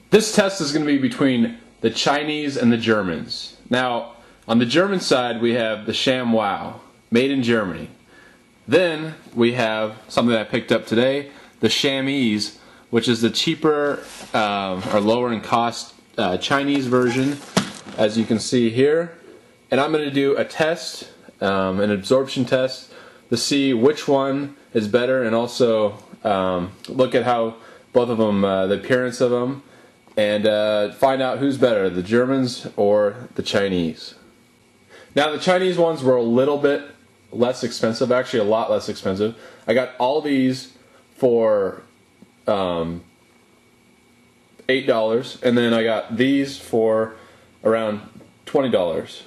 This test is going to be between the Chinese and the Germans. Now, on the German side, we have the Sham Wow, made in Germany. Then we have something that I picked up today, the Shameze, which is the cheaper or lower in cost Chinese version, as you can see here. And I'm going to do a test, an absorption test, to see which one is better, and also look at how both of them, the appearance of them, and find out who's better, the Germans or the Chinese. Now, the Chinese ones were a little bit less expensive, actually a lot less expensive. I got all these for $8, and then I got these for around $20.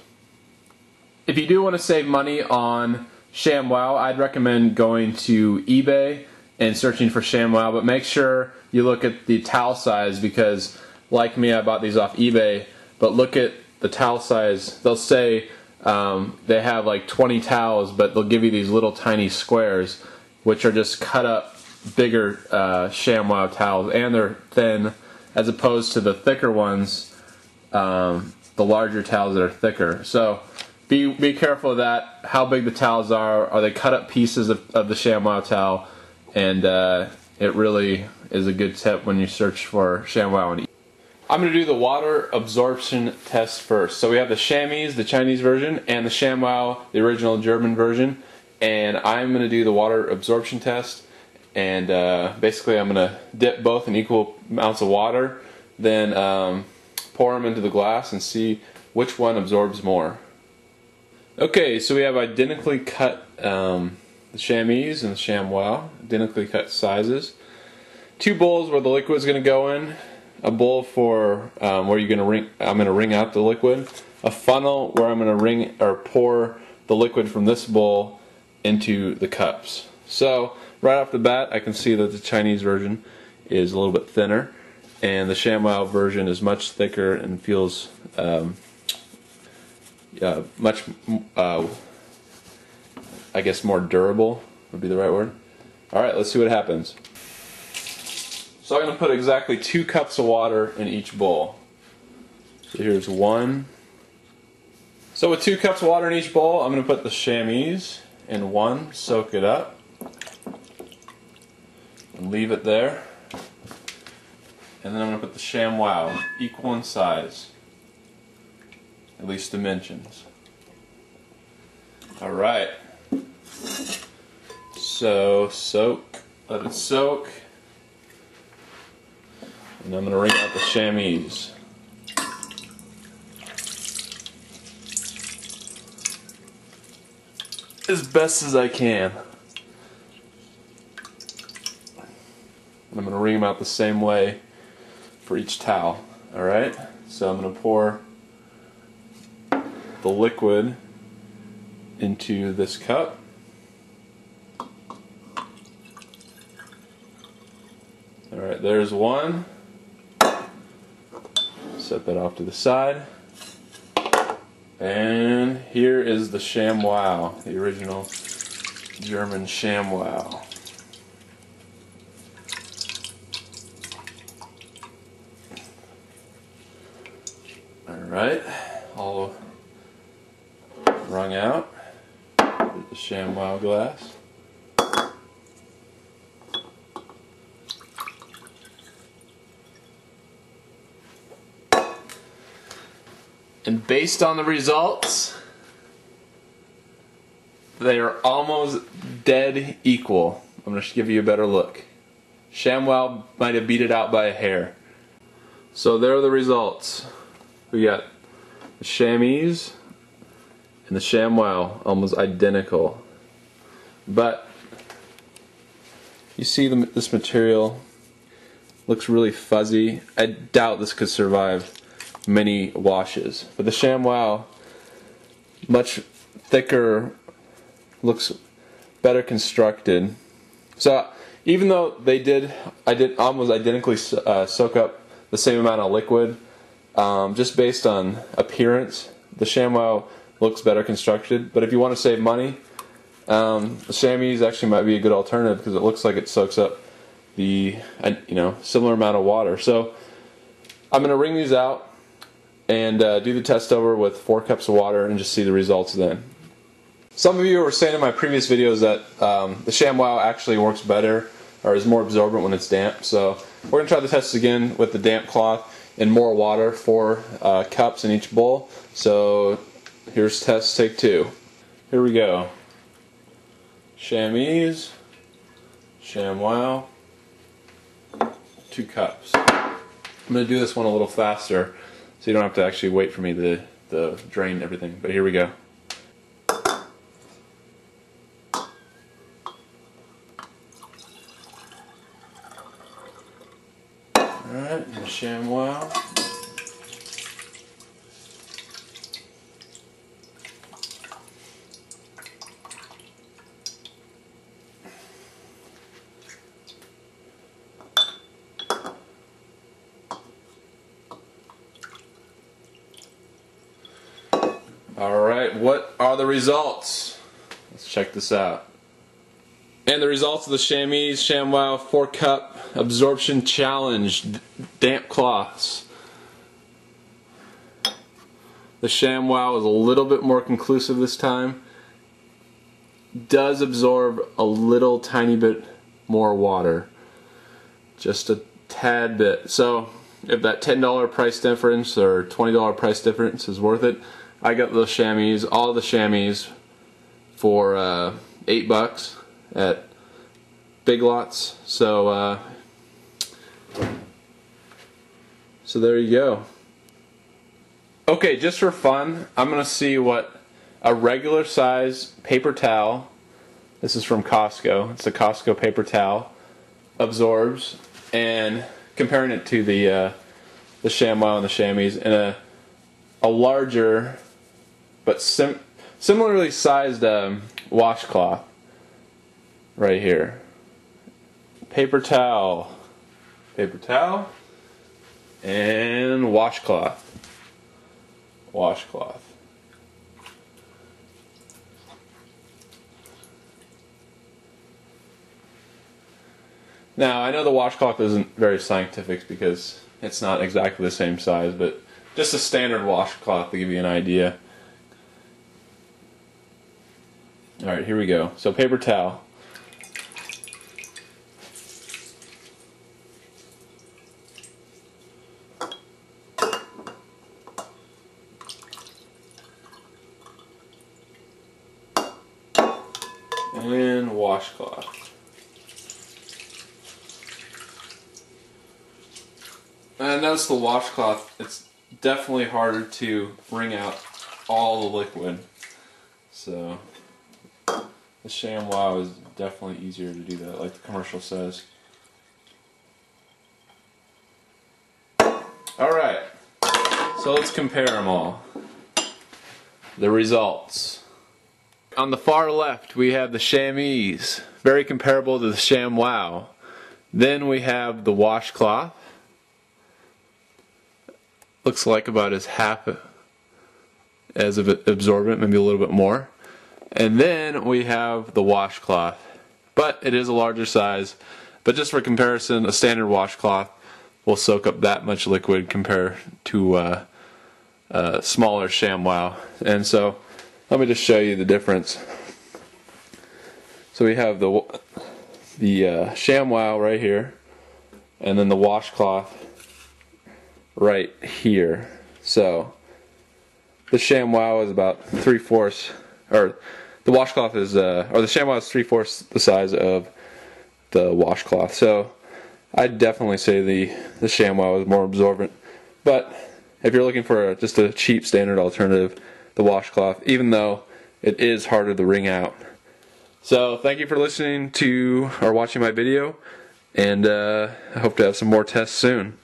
If you do want to save money on Sham Wow, I'd recommend going to eBay and searching for Sham Wow, but make sure you look at the towel size, because like me, I bought these off eBay, but look at the towel size. They'll say they have like 20 towels, but they'll give you these little tiny squares, which are just cut up bigger Sham Wow towels, and they're thin, as opposed to the thicker ones, the larger towels that are thicker. So be careful of that, how big the towels are. Are they cut up pieces of the Sham Wow towel? And it really is a good tip when you search for Sham Wow. I'm going to do the water absorption test first. So we have the Shameze, the Chinese version, and the Sham Wow, the original German version. And I'm going to do the water absorption test. And basically I'm going to dip both in equal amounts of water, then pour them into the glass and see which one absorbs more. Okay, so we have identically cut the Shameze and the Sham Wow, identically cut sizes. Two bowls where the liquid is going to go in. A bowl for where you're going to I'm going to wring out the liquid. A funnel where I'm going to wring or pour the liquid from this bowl into the cups. So right off the bat, I can see that the Chinese version is a little bit thinner, and the Sham Wow version is much thicker and feels much, I guess, more durable would be the right word. Alright, let's see what happens. So I'm going to put exactly 2 cups of water in each bowl. So here's one. So with 2 cups of water in each bowl, I'm going to put the Shameze in one, soak it up, and leave it there. And then I'm going to put the Sham Wow, equal in size, at least dimensions. Alright. So let it soak. And I'm going to wring out the Shameze. As best as I can. And I'm going to wring them out the same way for each towel. Alright? So I'm going to pour the liquid into this cup. Alright, there's one. Set that off to the side. And here is the Sham Wow, the original German Sham Wow. Alright, all wrung out. Here's the Sham Wow glass. And based on the results, they are almost dead equal. I'm going to give you a better look. Sham Wow might have beat it out by a hair. So there are the results. We got the Shameze and the Sham Wow almost identical. But you see this material looks really fuzzy. I doubt this could survive many washes. But the Sham Wow, much thicker, looks better constructed. So even though I did almost identically soak up the same amount of liquid, just based on appearance, the Sham Wow looks better constructed. But if you want to save money, the Shameze actually might be a good alternative, because it looks like it soaks up the similar amount of water. So I'm going to wring these out and do the test over with 4 cups of water and just see the results then. Some of you were saying in my previous videos that the Sham Wow actually works better or is more absorbent when it's damp. So we're going to try the test again with the damp cloth and more water, 4 cups in each bowl. So here's test take 2. Here we go. Shameze, Sham Wow, 2 cups. I'm going to do this one a little faster so you don't have to actually wait for me to drain everything. But here we go. Alright, and Sham Wow. Alright, what are the results? Let's check this out. And the results of the Shameze Sham Wow 4-cup absorption challenge damp cloths. The Sham Wow is a little bit more conclusive this time. Does absorb a little tiny bit more water. Just a tad bit. So if that $10 price difference or $20 price difference is worth it, I got the Shameze, all the Shameze for $8 at Big Lots. So there you go. Okay, just for fun, I'm gonna see what a regular size paper towel, this is from Costco, it's a Costco paper towel, absorbs, and comparing it to the Sham Wow and the Shameze in a larger but similarly sized washcloth right here. Paper towel, and washcloth. Now, I know the washcloth isn't very scientific because it's not exactly the same size, but just a standard washcloth to give you an idea. Alright, here we go. So paper towel. And washcloth. And notice the washcloth, it's definitely harder to wring out all the liquid. So the Sham Wow is definitely easier to do that, like the commercial says. Alright, so let's compare them all. The results. On the far left we have the Shameze, very comparable to the Sham Wow. Then we have the washcloth. Looks like about as half as absorbent, maybe a little bit more. And then we have the washcloth, but it is a larger size. But just for comparison, a standard washcloth will soak up that much liquid compared to a smaller Sham Wow. And so let me just show you the difference. So we have the Sham Wow right here, and then the washcloth right here. So the Sham Wow is about 3/4, or the washcloth is, or the Sham Wow is 3/4 the size of the washcloth. So I'd definitely say the Sham Wow is more absorbent. But if you're looking for just a cheap standard alternative, the washcloth, even though it is harder to wring out. So thank you for listening to or watching my video, and I hope to have some more tests soon.